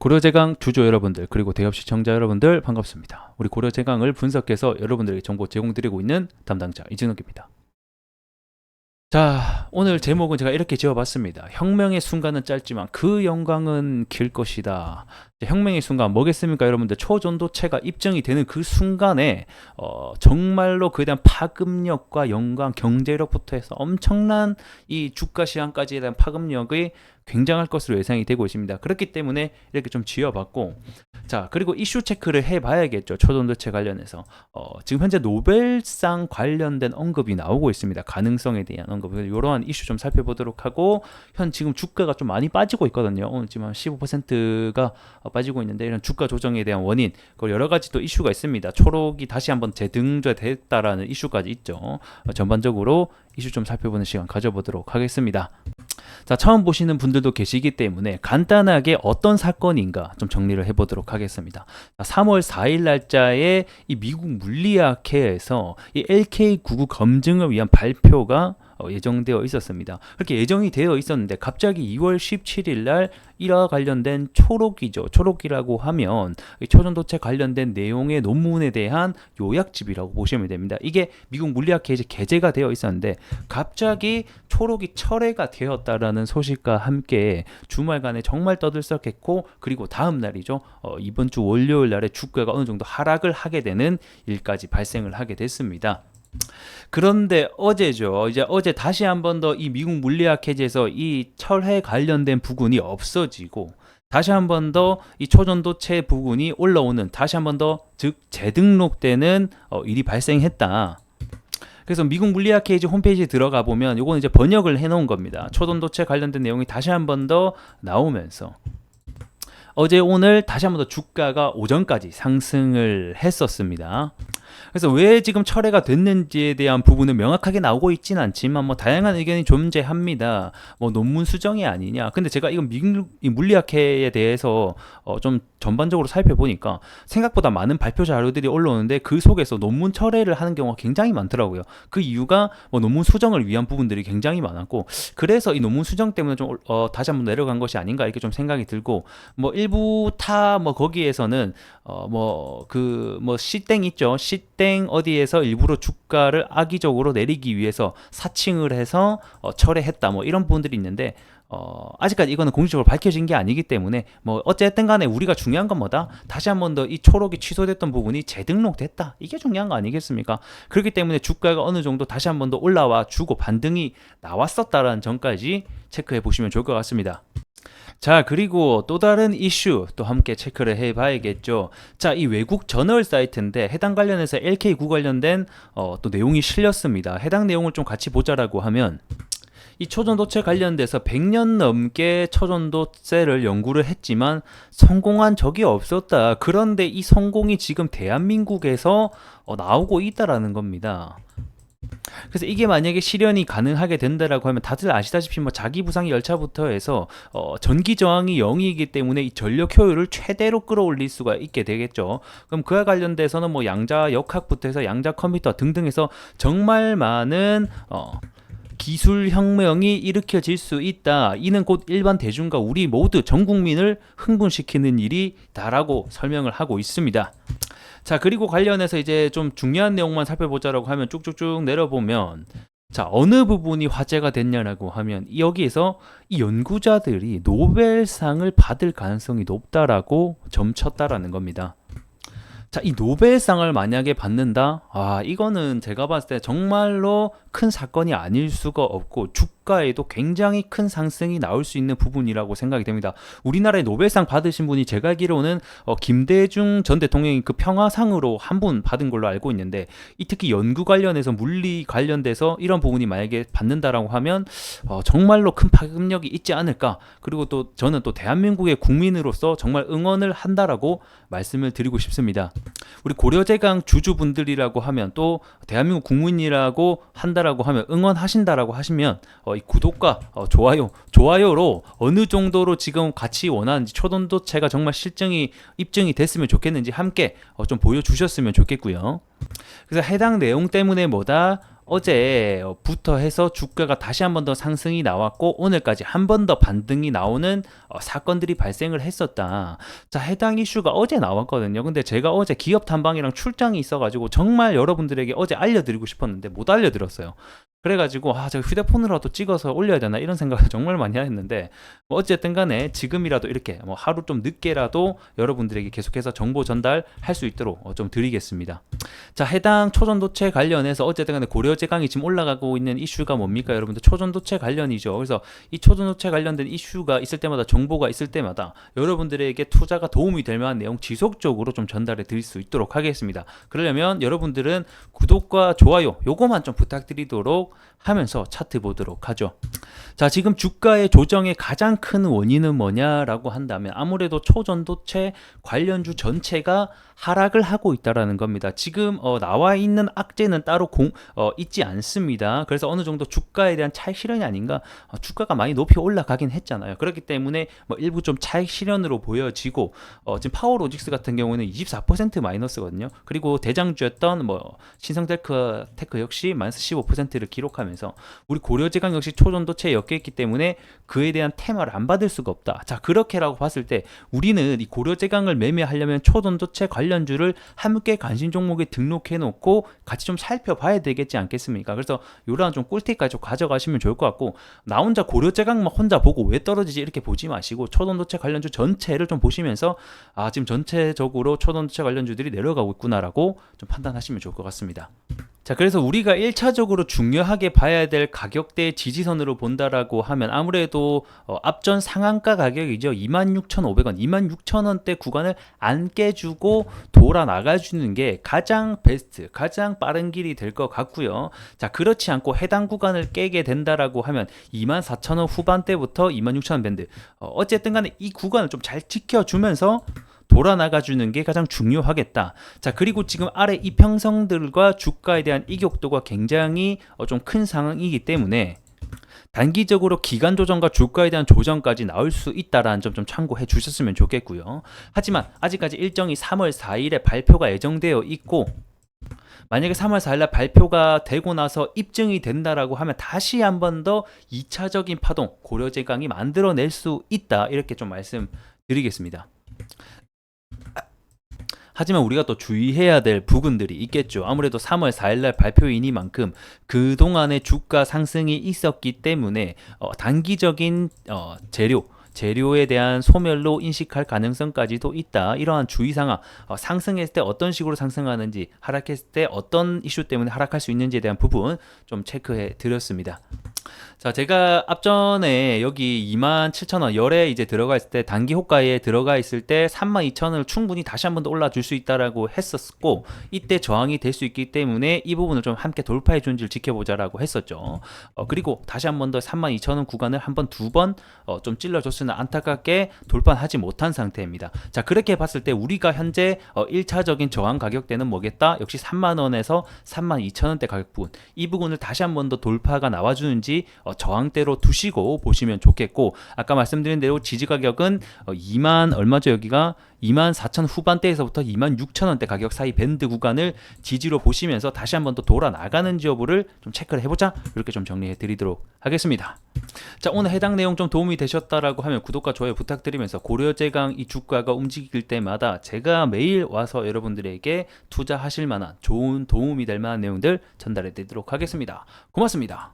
고려제강 주주 여러분들 그리고 대업 시청자 여러분들 반갑습니다. 우리 고려제강을 분석해서 여러분들에게 정보 제공드리고 있는 담당자 이진욱입니다. 자, 오늘 제목은 제가 이렇게 지어봤습니다. 혁명의 순간은 짧지만 그 영광은 길 것이다. 혁명의 순간 뭐겠습니까 여러분들? 초전도체가 입증이 되는 그 순간에 정말로 그에 대한 파급력과 영광, 경제력부터 해서 엄청난 이 주가 시장까지에 대한 파급력이 굉장할 것으로 예상이 되고 있습니다. 그렇기 때문에 이렇게 좀 지어봤고, 자, 그리고 이슈 체크를 해봐야겠죠. 초전도체 관련해서 지금 현재 노벨상 관련된 언급이 나오고 있습니다. 가능성에 대한 언급, 이러한 이슈 좀 살펴보도록 하고, 지금 주가가 좀 많이 빠지고 있거든요. 오늘 지금 한 15%가 빠지고 있는데, 이런 주가 조정에 대한 원인, 그리고 여러 가지 또 이슈가 있습니다. 초록이 다시 한번 재등재됐다라는 이슈까지 있죠. 전반적으로 이슈 좀 살펴보는 시간 가져보도록 하겠습니다. 자, 처음 보시는 분들도 계시기 때문에 간단하게 어떤 사건인가 좀 정리를 해보도록 하겠습니다. 3월 4일 날짜에 이 미국 물리학회에서 이 LK99 검증을 위한 발표가 예정되어 있었습니다. 그렇게 예정이 되어 있었는데 갑자기 2월 17일 날 이와 관련된 초록이죠. 초록이라고 하면 초전도체 관련된 내용의 논문에 대한 요약집이라고 보시면 됩니다. 이게 미국 물리학회에 게재가 되어 있었는데 갑자기 초록이 철회가 되었다라는 소식과 함께 주말간에 정말 떠들썩했고, 그리고 다음 날이죠. 이번 주 월요일 날에 주가가 어느 정도 하락을 하게 되는 일까지 발생을 하게 됐습니다. 그런데 어제죠. 이제 어제 다시 한 번 더 이 미국 물리학회에서 이 철회 관련된 부분이 없어지고, 다시 한 번 더 이 초전도체 부분이 올라오는, 다시 한 번 더 즉 재등록되는 일이 발생했다. 그래서 미국 물리학회 이제 홈페이지에 들어가 보면 이거는 이제 번역을 해놓은 겁니다. 초전도체 관련된 내용이 다시 한 번 더 나오면서 어제 오늘 다시 한 번 더 주가가 오전까지 상승을 했었습니다. 그래서 왜 지금 철회가 됐는지에 대한 부분은 명확하게 나오고 있지는 않지만 다양한 의견이 존재합니다. 논문 수정이 아니냐. 근데 제가 이건 미국 물리학회에 대해서 좀 전반적으로 살펴보니까 생각보다 많은 발표 자료들이 올라오는데 그 속에서 논문 철회를 하는 경우가 굉장히 많더라고요. 그 이유가 논문 수정을 위한 부분들이 굉장히 많았고, 그래서 이 논문 수정 때문에 좀 다시 한번 내려간 것이 아닌가 이렇게 좀 생각이 들고, 일부 거기에서는 시땡 있죠. 시땡 어디에서 일부러 주가를 악의적으로 내리기 위해서 사칭을 해서 철회했다 이런 부분들이 있는데, 아직까지 이거는 공식적으로 밝혀진 게 아니기 때문에 어쨌든 간에 우리가 중요한 건 뭐다? 다시 한 번 더 이 초록이 취소됐던 부분이 재등록됐다. 이게 중요한 거 아니겠습니까? 그렇기 때문에 주가가 어느 정도 다시 한 번 더 올라와 주고 반등이 나왔었다라는 점까지 체크해 보시면 좋을 것 같습니다. 자, 그리고 또 다른 이슈 또 함께 체크를 해봐야겠죠. 자, 이 외국 저널 사이트인데 해당 관련해서 LK9 관련된 또 내용이 실렸습니다. 해당 내용을 좀 같이 보자라고 하면, 이 초전도체 관련돼서 100년 넘게 초전도체를 연구를 했지만 성공한 적이 없었다. 그런데 이 성공이 지금 대한민국에서 나오고 있다라는 겁니다. 그래서 이게 만약에 실현이 가능하게 된다라고 하면 다들 아시다시피 자기 부상 열차부터 해서 전기 저항이 0이기 때문에 이 전력 효율을 최대로 끌어올릴 수가 있게 되겠죠. 그럼 그와 관련돼서는 양자 역학부터 해서 양자 컴퓨터 등등 해서 정말 많은 기술 혁명이 일으켜질 수 있다. 이는 곧 일반 대중과 우리 모두 전 국민을 흥분시키는 일이다라고 설명을 하고 있습니다. 자, 그리고 관련해서 이제 좀 중요한 내용만 살펴보자라고 하면 쭉쭉쭉 내려보면, 자, 어느 부분이 화제가 됐냐라고 하면 여기에서 이 연구자들이 노벨상을 받을 가능성이 높다라고 점쳤다라는 겁니다. 자, 이 노벨상을 만약에 받는다? 이거는 제가 봤을 때 정말로 큰 사건이 아닐 수가 없고 주가에도 굉장히 큰 상승이 나올 수 있는 부분이라고 생각이 됩니다. 우리나라에 노벨상 받으신 분이 제가 알기로는 김대중 전 대통령이 그 평화상으로 한 분 받은 걸로 알고 있는데, 특히 연구 관련해서 물리 관련돼서 이런 부분이 만약에 받는다라고 하면 정말로 큰 파급력이 있지 않을까. 그리고 또 저는 또 대한민국의 국민으로서 정말 응원을 한다라고 말씀을 드리고 싶습니다. 우리 고려제강 주주분들이라고 하면, 또 대한민국 국민이라고 한다라고 하면, 응원하신다라고 하시면 이 구독과 좋아요로 어느 정도로 지금 같이 원하는지, 초전도체가 정말 입증이 됐으면 좋겠는지 함께 좀 보여주셨으면 좋겠고요. 그래서 해당 내용 때문에 어제부터 해서 주가가 다시 한 번 더 상승이 나왔고 오늘까지 한 번 더 반등이 나오는 사건들이 발생을 했었다. 자, 해당 이슈가 어제 나왔거든요. 근데 제가 어제 기업 탐방이랑 출장이 있어가지고 정말 여러분들에게 어제 알려드리고 싶었는데 못 알려드렸어요. 그래가지고 제가 휴대폰으로라도 찍어서 올려야 되나 이런 생각을 정말 많이 했는데 뭐 어쨌든 간에 지금이라도 이렇게 뭐 하루 좀 늦게라도 여러분들에게 계속해서 정보 전달할 수 있도록 좀 드리겠습니다. 자, 해당 초전도체 관련해서 어쨌든 간에 고려제강이 지금 올라가고 있는 이슈가 뭡니까? 여러분들 초전도체 관련이죠. 그래서 이 초전도체 관련된 이슈가 있을 때마다 정보가 있을 때마다 여러분들에게 투자가 도움이 될 만한 내용 지속적으로 좀 전달해 드릴 수 있도록 하겠습니다. 그러려면 여러분들은 구독과 좋아요 요거만 좀 부탁드리도록 하면서 차트 보도록 하죠. 자, 지금 주가의 조정의 가장 큰 원인은 뭐냐라고 한다면 아무래도 초전도체 관련주 전체가 하락을 하고 있다라는 겁니다. 지금 나와 있는 악재는 따로 있지 않습니다. 그래서 어느 정도 주가에 대한 차익 실현이 아닌가, 주가가 많이 높이 올라가긴 했잖아요. 그렇기 때문에 뭐 일부 좀 차익 실현으로 보여지고 지금 파워로직스 같은 경우는 24% 마이너스거든요. 그리고 대장주였던 뭐 신성테크 역시 마이너스 15%를 기록하면서 우리 고려제강 역시 초전도체에 엮여 있기 때문에 그에 대한 테마를 안 받을 수가 없다. 자, 그렇게라고 봤을 때 우리는 이 고려제강을 매매하려면 초전도체 관련주를 함께 관심 종목에 등록해 놓고 같이 좀 살펴봐야 되겠지 않겠습니까? 그래서 요런 좀 꿀팁까지 좀 가져가시면 좋을 것 같고, 나 혼자 고려제강만 혼자 보고 왜 떨어지지 이렇게 보지 마시고 초전도체 관련주 전체를 좀 보시면서 지금 전체적으로 초전도체 관련주들이 내려가고 있구나라고 좀 판단하시면 좋을 것 같습니다. 자, 그래서 우리가 1차적으로 중요하게 봐야 될 가격대 지지선으로 본다라고 하면 아무래도 앞전 상한가 가격이죠. 26,500원, 26,000원대 구간을 안 깨주고 돌아 나가주는 게 가장 베스트, 가장 빠른 길이 될 것 같고요. 자, 그렇지 않고 해당 구간을 깨게 된다라고 하면 24,000원 후반대부터 26,000원 밴드, 어쨌든 간에 이 구간을 좀 잘 지켜주면서 돌아 나가주는 게 가장 중요하겠다. 자, 그리고 지금 아래 이평선들과 주가에 대한 이격도가 굉장히 좀 큰 상황이기 때문에 단기적으로 기간 조정과 주가에 대한 조정까지 나올 수 있다라는 점 좀 참고해 주셨으면 좋겠고요. 하지만 아직까지 일정이 3월 4일에 발표가 예정되어 있고, 만약에 3월 4일날 발표가 되고 나서 입증이 된다라고 하면 다시 한 번 더 2차적인 파동 고려제강이 만들어낼 수 있다, 이렇게 좀 말씀드리겠습니다. 하지만 우리가 또 주의해야 될 부분들이 있겠죠. 아무래도 3월 4일날 발표이니만큼 그동안의 주가 상승이 있었기 때문에 단기적인 재료에 대한 소멸로 인식할 가능성까지도 있다. 이러한 주의사항, 상승했을 때 어떤 식으로 상승하는지, 하락했을 때 어떤 이슈 때문에 하락할 수 있는지에 대한 부분 좀 체크해 드렸습니다. 자, 제가 앞전에 여기 27,000원 열에 이제 들어가 있을 때, 단기 호가에 들어가 있을 때 32,000원을 충분히 다시 한 번 더 올라줄 수 있다라고 했었고, 이때 저항이 될 수 있기 때문에 이 부분을 좀 함께 돌파해 준지를 지켜보자라고 했었죠. 그리고 다시 한 번 더 32,000원 구간을 한 번, 두 번 좀 찔러줬으나 안타깝게 돌파하지 못한 상태입니다. 자, 그렇게 봤을 때 우리가 현재 1차적인 저항 가격대는 뭐겠다? 역시 3만원에서 32,000원대 가격 부분, 이 부분을 다시 한 번 더 돌파가 나와주는지 저항대로 두시고 보시면 좋겠고, 아까 말씀드린 대로 지지 가격은 2만 얼마죠? 여기가 24,000 후반대에서부터 26,000원대 가격 사이 밴드 구간을 지지로 보시면서 다시 한 번 더 돌아 나가는지 여부를 좀 체크를 해보자, 이렇게 좀 정리해 드리도록 하겠습니다. 자, 오늘 해당 내용 좀 도움이 되셨다라고 하면 구독과 좋아요 부탁드리면서 고려제강 이 주가가 움직일 때마다 제가 매일 와서 여러분들에게 투자하실 만한 좋은 도움이 될 만한 내용들 전달해 드리도록 하겠습니다. 고맙습니다.